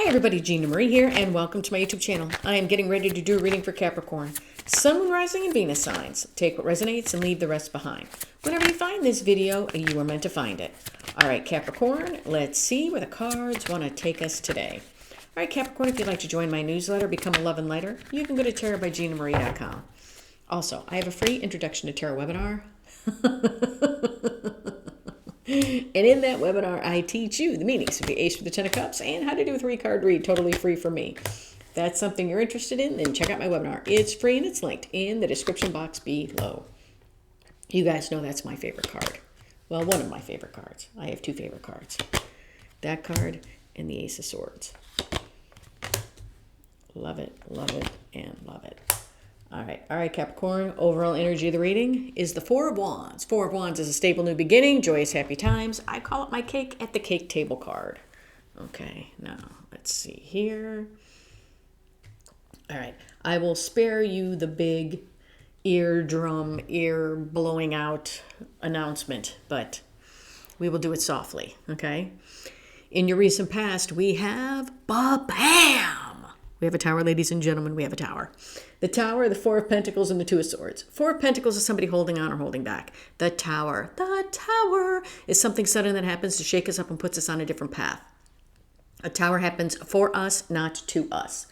Hi everybody, Gina Marie here, and welcome to my YouTube channel. I am getting ready to do a reading for Capricorn. Sun, Moon, Rising, and Venus signs. Take what resonates and leave the rest behind. Whenever you find this video, you are meant to find it. All right, Capricorn, let's see where the cards want to take us today. All right, Capricorn, if you'd like to join my newsletter, become a love and lighter, you can go to tarotbyginamarie.com. Also, I have a free introduction to tarot webinar. And in that webinar, I teach you the meanings of the Ace with the Ten of Cups and how to do a 3-card read totally free for me. If that's something you're interested in, then check out my webinar. It's free and it's linked in the description box below. You guys know that's my favorite card. Well, one of my favorite cards. I have two favorite cards. That card and the Ace of Swords. Love it, and love it. All right, Capricorn. Overall energy of the reading is the Four of Wands. Four of Wands is a stable new beginning, joyous, happy times. I call it my cake at the cake table card. Okay, now let's see here. All right, I will spare you the big eardrum, ear blowing out announcement, but we will do it softly, okay? In your recent past, we have ba-bam! We have a tower, ladies and gentlemen, we have a tower. The Tower, the Four of Pentacles, and the Two of Swords. Four of Pentacles is somebody holding on or holding back. The Tower is something sudden that happens to shake us up and puts us on a different path. A tower happens for us, not to us.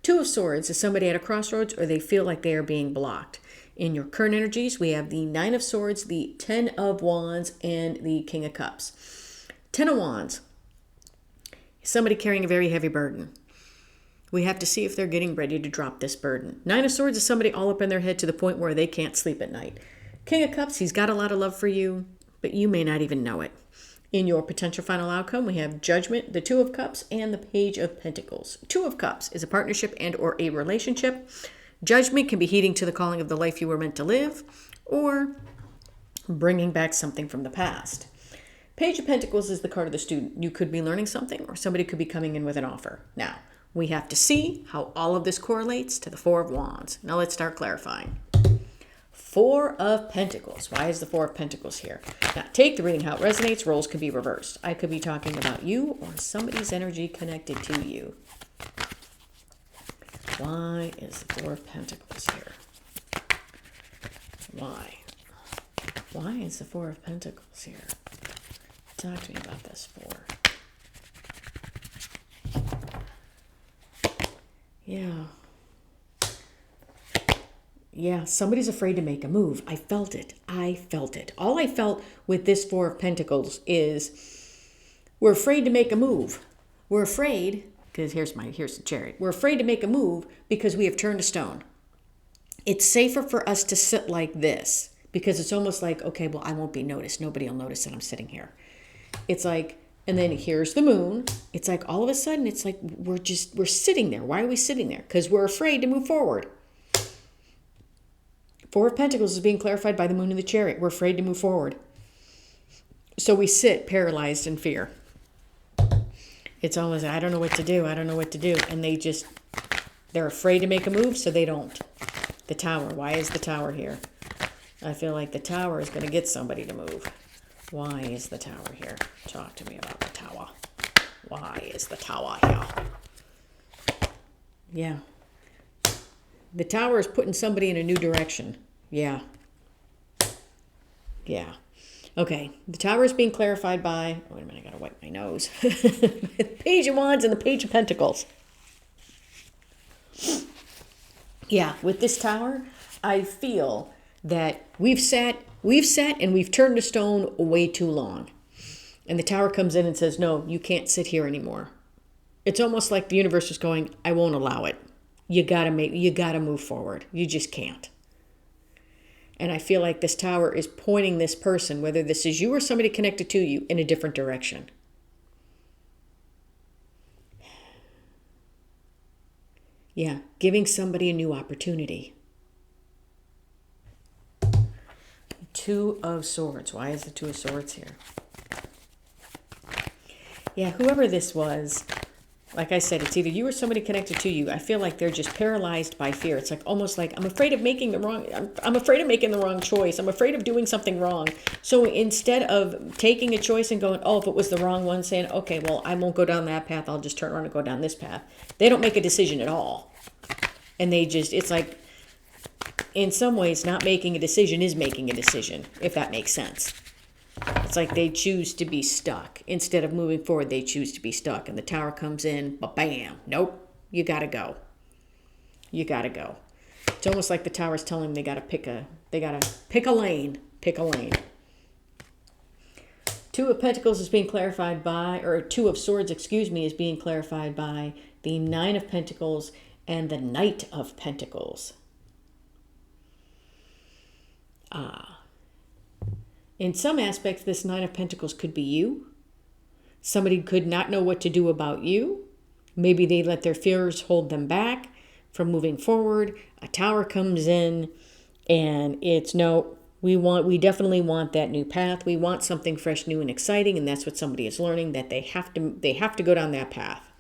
Two of Swords is somebody at a crossroads or they feel like they are being blocked. In your current energies, we have the Nine of Swords, the Ten of Wands, and the King of Cups. Ten of Wands is somebody carrying a very heavy burden. We have to see if they're getting ready to drop this burden. Nine of Swords is somebody all up in their head to the point where they can't sleep at night. King of Cups, he's got a lot of love for you, but you may not even know it. In your potential final outcome, we have Judgment, the Two of Cups, and the Page of Pentacles. Two of Cups is a partnership and or a relationship. Judgment can be heeding to the calling of the life you were meant to live or bringing back something from the past. Page of Pentacles is the card of the student. You could be learning something or somebody could be coming in with an offer. Now, we have to see how all of this correlates to the Four of Wands. Now let's start clarifying. Four of Pentacles. Why is the Four of Pentacles here? Now take the reading how it resonates. Roles could be reversed. I could be talking about you or somebody's energy connected to you. Why is the Four of Pentacles here? Why? Why is the Four of Pentacles here? Talk to me about this Four. Yeah, somebody's afraid to make a move. I felt it. All I felt with this Four of Pentacles is we're afraid to make a move. We're afraid, because here's the Chariot. We're afraid to make a move because we have turned to stone. It's safer for us to sit like this because it's almost like, okay, well, I won't be noticed. Nobody will notice that I'm sitting here. It's like, and then here's the moon. It's like all of a sudden, it's like we're sitting there. Why are we sitting there? Because we're afraid to move forward. Four of Pentacles is being clarified by the moon and the Chariot. We're afraid to move forward. So we sit paralyzed in fear. It's almost, I don't know what to do. And they're afraid to make a move, so they don't. The Tower. Why is the Tower here? I feel like the Tower is going to get somebody to move. Why is the Tower here? Talk to me about the Tower. Why is the Tower here? Yeah. The Tower is putting somebody in a new direction. Yeah. Okay. The Tower is being clarified by... Wait a minute, I gotta wipe my nose. Page of Wands and the Page of Pentacles. Yeah, with this Tower, I feel that we've sat and we've turned to stone way too long. And the Tower comes in and says, no, you can't sit here anymore. It's almost like the universe is going, I won't allow it. You gotta move forward. You just can't. And I feel like this Tower is pointing this person, whether this is you or somebody connected to you, in a different direction. Yeah, giving somebody a new opportunity. Two of Swords. Why is the Two of Swords here? Yeah, whoever this was, Like I said, it's either you or somebody connected to you. I feel like they're just paralyzed by fear. It's like almost like I'm afraid of making the wrong. I'm afraid of making the wrong choice. I'm afraid of doing something wrong. So instead of taking a choice and going, oh, if it was the wrong one, saying, okay, well, I won't go down that path. I'll just turn around and go down this path. They don't make a decision at all, and they just. It's like, in some ways, not making a decision is making a decision, if that makes sense. It's like they choose to be stuck. Instead of moving forward, they choose to be stuck. And the tower comes in, but bam, nope, you gotta go. You gotta go. It's almost like the tower's telling them they gotta pick a lane. Pick a lane. Two of Pentacles is being clarified by, or Two of Swords, excuse me, is being clarified by the Nine of Pentacles and the Knight of Pentacles. In some aspects, this Nine of Pentacles could be you. Somebody could not know what to do about you. Maybe they let their fears hold them back from moving forward. A tower comes in and it's no, we definitely want that new path. We want something fresh, new, and exciting. And that's what somebody is learning, that they have to go down that path.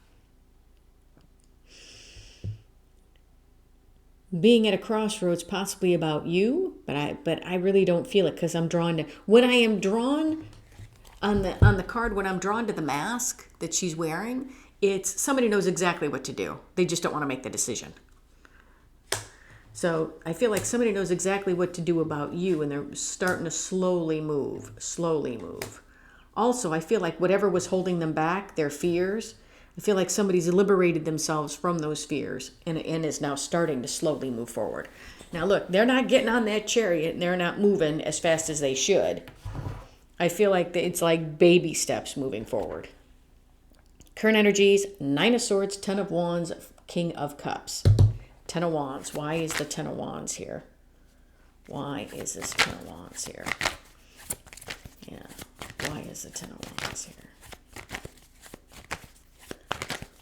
Being at a crossroads, possibly about you, but I really don't feel it, because I'm drawn to, when I am drawn on the card, when I'm drawn to the mask that she's wearing, it's somebody knows exactly what to do. They just don't want to make the decision. So I feel like somebody knows exactly what to do about you, and they're starting to slowly move. Also, I feel like whatever was holding them back, their fears, I feel like somebody's liberated themselves from those fears and is now starting to slowly move forward. Now, look, they're not getting on that chariot and they're not moving as fast as they should. I feel like it's like baby steps moving forward. Current energies, Nine of Swords, Ten of Wands, King of Cups. Ten of Wands. Why is the Ten of Wands here? Why is this Ten of Wands here? Yeah, why is the Ten of Wands here?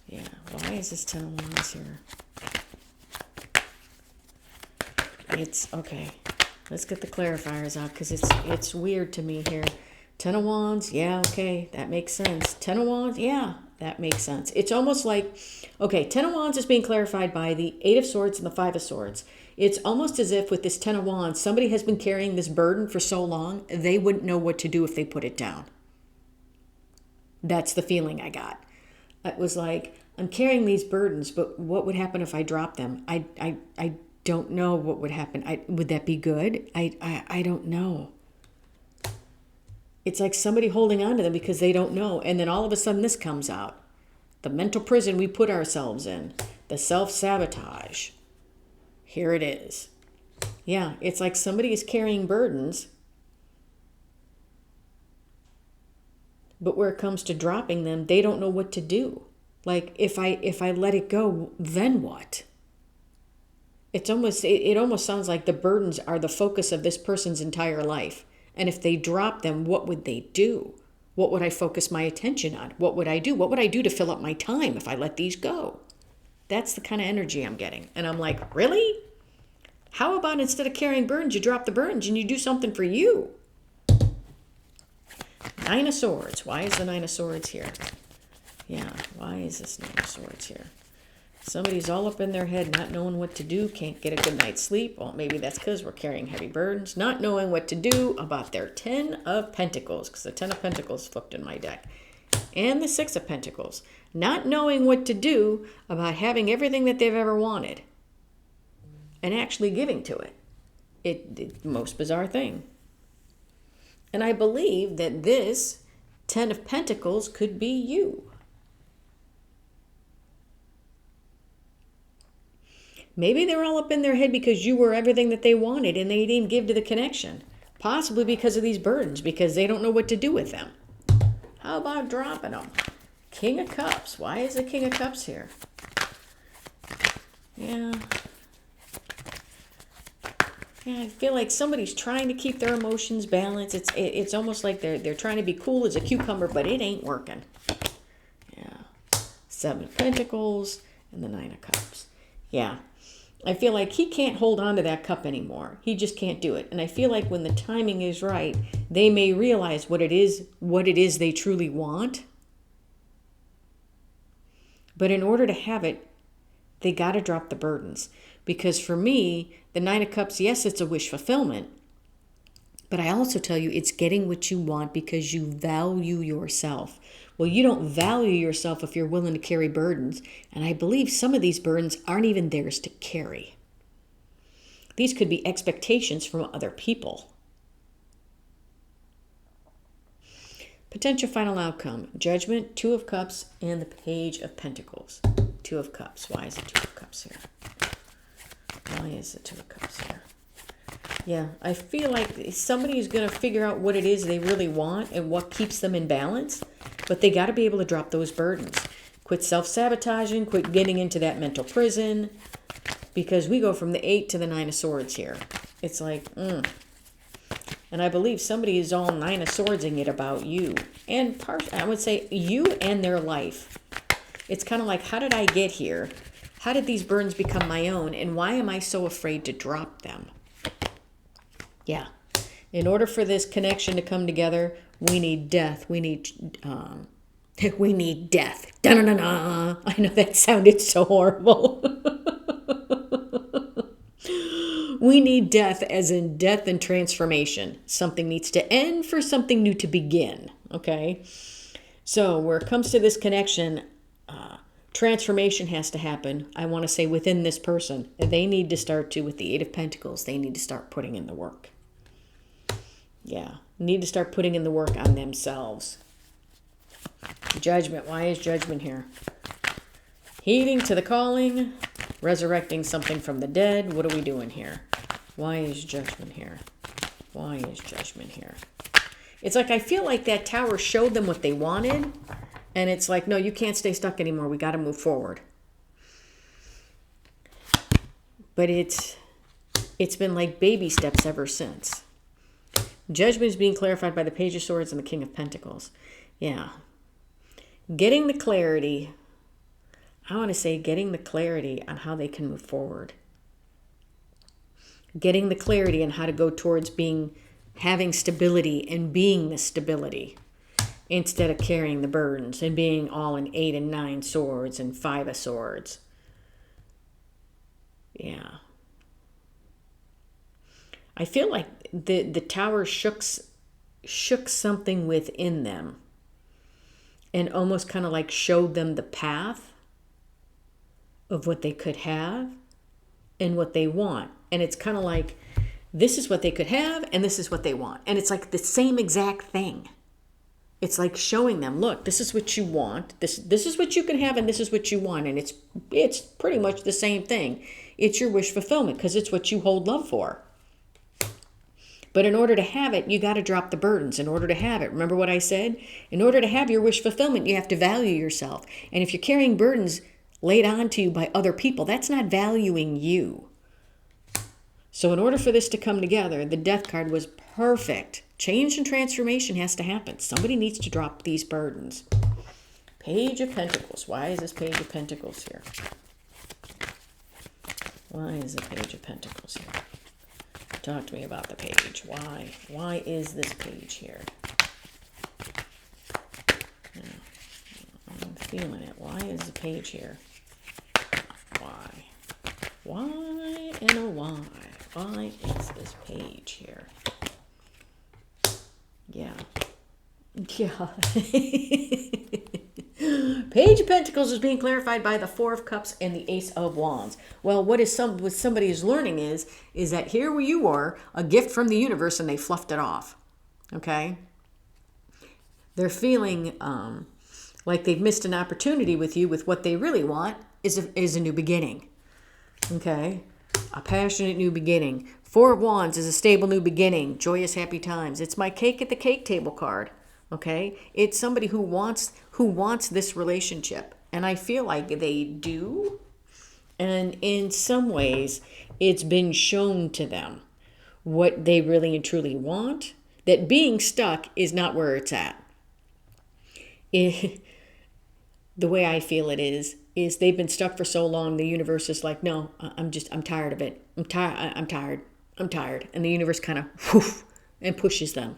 Yeah, why is this Ten of Wands here? It's, okay, let's get the clarifiers out, because it's weird to me here. Ten of Wands, yeah, okay, that makes sense. Ten of Wands, yeah, that makes sense. It's almost like, okay, Ten of Wands is being clarified by the Eight of Swords and the Five of Swords. It's almost as if with this Ten of Wands, somebody has been carrying this burden for so long, they wouldn't know what to do if they put it down. That's the feeling I got. It was like, I'm carrying these burdens, but what would happen if I drop them? I don't know what would happen. Would that be good? I don't know. It's like somebody holding on to them because they don't know. And then all of a sudden this comes out. The mental prison we put ourselves in. The self-sabotage. Here it is. Yeah, it's like somebody is carrying burdens. But where it comes to dropping them, they don't know what to do. Like, if I let it go, then what? It almost sounds like the burdens are the focus of this person's entire life. And if they drop them, what would they do? What would I focus my attention on? What would I do? What would I do to fill up my time if I let these go? That's the kind of energy I'm getting. And I'm like, really? How about instead of carrying burdens, you drop the burdens and you do something for you? Nine of Swords. Why is the Nine of Swords here? Yeah, why is this Nine of Swords here? Somebody's all up in their head, not knowing what to do, can't get a good night's sleep. Well, maybe that's because we're carrying heavy burdens. Not knowing what to do about their Ten of Pentacles, because the Ten of Pentacles flipped in my deck. And the Six of Pentacles. Not knowing what to do about having everything that they've ever wanted. And actually giving to it. It's the most bizarre thing. And I believe that this Ten of Pentacles could be you. Maybe they're all up in their head because you were everything that they wanted and they didn't give to the connection. Possibly because of these burdens, because they don't know what to do with them. How about dropping them? King of Cups. Why is the King of Cups here? Yeah. Yeah, I feel like somebody's trying to keep their emotions balanced. It's almost like they're trying to be cool as a cucumber, but it ain't working. Yeah. Seven of Pentacles and the Nine of Cups. Yeah. I feel like he can't hold on to that cup anymore. He just can't do it. And I feel like when the timing is right, they may realize what it is they truly want. But in order to have it, they got to drop the burdens. Because for me, the Nine of Cups, yes, it's a wish fulfillment. But I also tell you, it's getting what you want because you value yourself. Well, you don't value yourself if you're willing to carry burdens. And I believe some of these burdens aren't even theirs to carry. These could be expectations from other people. Potential final outcome, Judgment, Two of Cups, and the Page of Pentacles. Two of Cups. Why is it Two of Cups here? Why is it Two of Cups here? Yeah, I feel like somebody is going to figure out what it is they really want and what keeps them in balance, but they got to be able to drop those burdens. Quit self-sabotaging, quit getting into that mental prison, because we go from the 8 to the 9 of Swords here. It's like, And I believe somebody is all 9 of Swordsing it about you. And I would say you and their life. It's kind of like, how did I get here? How did these burdens become my own? And why am I so afraid to drop them? Yeah. In order for this connection to come together, we need death. We need death. Da-na-na-na. I know that sounded so horrible. We need death, as in death and transformation. Something needs to end for something new to begin. Okay? So where it comes to this connection, transformation has to happen. I want to say within this person. They need to start to, with the 8 of Pentacles, they need to start putting in the work. Yeah. Need to start putting in the work on themselves. Judgment. Why is Judgment here? Heeding to the calling. Resurrecting something from the dead. What are we doing here? Why is Judgment here? Why is Judgment here? It's like I feel like that tower showed them what they wanted. And it's like, no, you can't stay stuck anymore. We got to move forward. But it's been like baby steps ever since. Judgment is being clarified by the Page of Swords and the King of Pentacles. Yeah. Getting the clarity. I want to say getting the clarity on how they can move forward. Getting the clarity on how to go towards having stability and being the stability instead of carrying the burdens and being all in 8 and 9 swords and 5 of swords. Yeah. I feel like the tower shook something within them and almost kind of like showed them the path of what they could have and what they want. And it's kind of like, this is what they could have and this is what they want. And it's like the same exact thing. It's like showing them, look, this is what you want. This is what you can have and this is what you want. And it's pretty much the same thing. It's your wish fulfillment because it's what you hold love for. But in order to have it, you got to drop the burdens. In order to have it, remember what I said? In order to have your wish fulfillment, you have to value yourself. And if you're carrying burdens laid on to you by other people, that's not valuing you. So in order for this to come together, the Death card was perfect. Change and transformation has to happen. Somebody needs to drop these burdens. Page of Pentacles. Why is this Page of Pentacles here? Why is the Page of Pentacles here? Talk to me about the page. Why? Why is this page here? I'm feeling it. Why is the page here? Why? Why and a why? Why is this page here? Yeah. Yeah. Page of Pentacles is being clarified by the 4 of Cups and the Ace of Wands. Well, what somebody is learning is that here you are, a gift from the universe, and they fluffed it off. Okay? They're feeling like they've missed an opportunity with you with what they really want is a new beginning. Okay? A passionate new beginning. 4 of Wands is a stable new beginning. Joyous, happy times. It's my cake at the cake table card. Okay? It's somebody who wants this relationship. And I feel like they do. And in some ways, it's been shown to them what they really and truly want. That being stuck is not where it's at. The way I feel it is they've been stuck for so long, the universe is like, no, I'm tired of it. I'm tired. And the universe kind of whoosh, and pushes them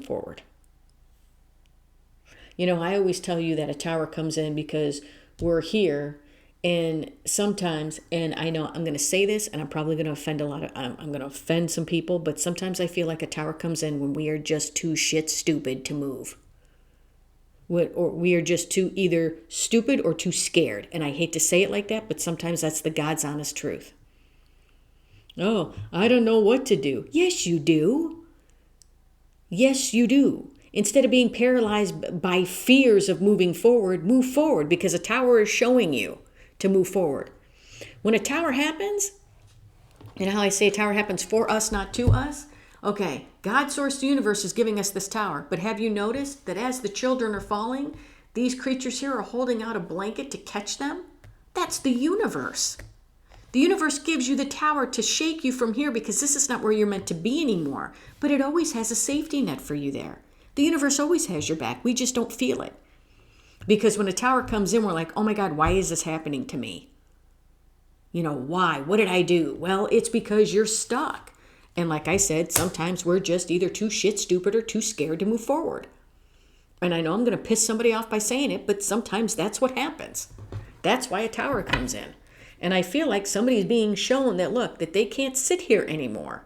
forward. I always tell you that a tower comes in because we're here. And sometimes, and I know I'm going to say this and I'm probably going to offend I'm going to offend some people, but sometimes I feel like a tower comes in when we are just too shit stupid to move. Or we are just too either stupid or too scared. And I hate to say it like that, but sometimes that's the God's honest truth. Oh, I don't know what to do. Yes, you do. Yes, you do. Instead of being paralyzed by fears of moving forward, move forward because a tower is showing you to move forward. When a tower happens, you know how I say a tower happens for us, not to us? Okay, God source the universe is giving us this tower, but have you noticed that as the children are falling, these creatures here are holding out a blanket to catch them? That's the universe. The universe gives you the tower to shake you from here because this is not where you're meant to be anymore, but it always has a safety net for you there. The universe always has your back. We just don't feel it. Because when a tower comes in, we're like, oh my God, why is this happening to me? Why? What did I do? Well, it's because you're stuck. And like I said, sometimes we're just either too shit stupid or too scared to move forward. And I know I'm going to piss somebody off by saying it, but sometimes that's what happens. That's why a tower comes in. And I feel like somebody's being shown that, look, that they can't sit here anymore.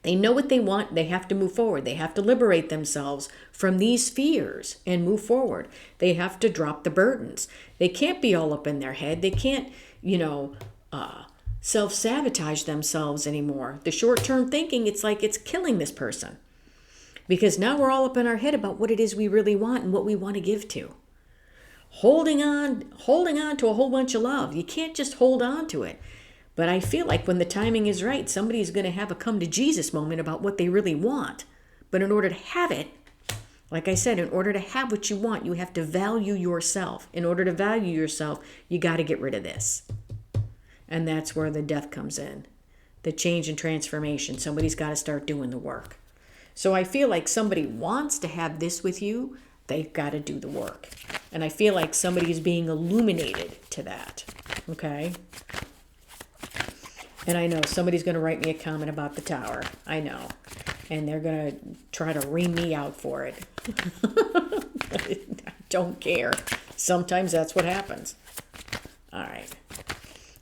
They know what they want. They have to move forward. They have to liberate themselves from these fears and move forward. They have to drop the burdens. They can't be all up in their head. They can't, self-sabotage themselves anymore. The short-term thinking, it's like it's killing this person. Because now we're all up in our head about what it is we really want and what we want to give to. Holding on to a whole bunch of love. You can't just hold on to it. But I feel like when the timing is right, somebody's going to have a come to Jesus moment about what they really want. But in order to have it, like I said, in order to have what you want, you have to value yourself. In order to value yourself, you got to get rid of this. And that's where the death comes in. The change and transformation. Somebody's got to start doing the work. So I feel like somebody wants to have this with you. They've got to do the work. And I feel like somebody's being illuminated to that. Okay? And I know somebody's going to write me a comment about the tower. I know. And they're going to try to ream me out for it. I don't care. Sometimes that's what happens. All right.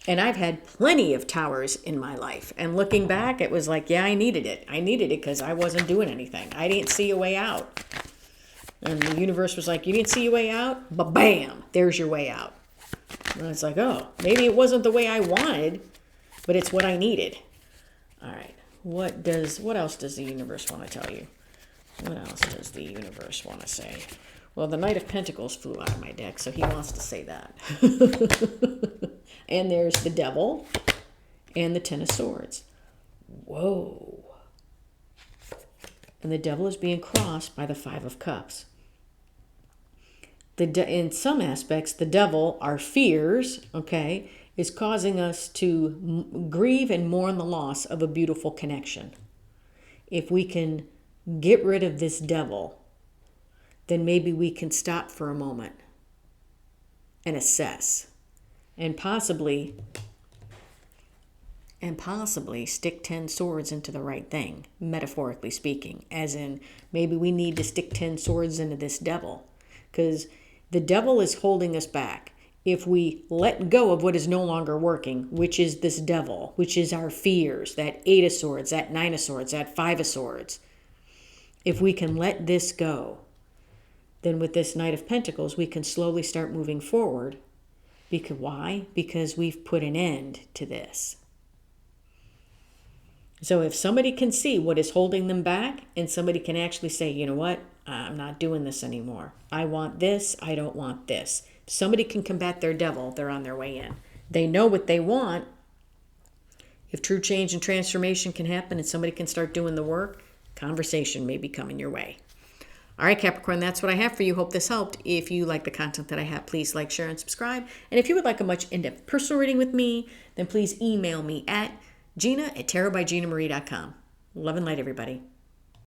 And I've had plenty of towers in my life. And looking back, it was like, yeah, I needed it. I needed it because I wasn't doing anything. I didn't see a way out. And the universe was like, you didn't see a way out? But bam, there's your way out. And it's like, oh, maybe it wasn't the way I wanted, but it's what I needed. All right. What else does the universe want to tell you? What else does the universe want to say? Well, the Knight of Pentacles flew out of my deck, so he wants to say that. And there's the Devil and the Ten of Swords. Whoa. And the Devil is being crossed by the Five of Cups. In some aspects, the Devil, our fears, okay, is causing us to grieve and mourn the loss of a beautiful connection. If we can get rid of this devil, then maybe we can stop for a moment and assess and possibly stick 10 swords into the right thing, metaphorically speaking, as in maybe we need to stick 10 swords into this devil because the devil is holding us back. If we let go of what is no longer working, which is this devil, which is our fears, that 8 of swords, that 9 of swords, that 5 of swords, if we can let this go, then with this Knight of Pentacles, we can slowly start moving forward. Because why? Because we've put an end to this. So if somebody can see what is holding them back, and somebody can actually say, you know what, I'm not doing this anymore. I want this, I don't want this. If somebody can combat their devil, they're on their way in. They know what they want. If true change and transformation can happen and somebody can start doing the work, conversation may be coming your way. All right, Capricorn, that's what I have for you. Hope this helped. If you like the content that I have, please like, share, and subscribe. And if you would like a much in-depth personal reading with me, then please email me at Gina@tarotbyginamarie.com. Love and light, everybody.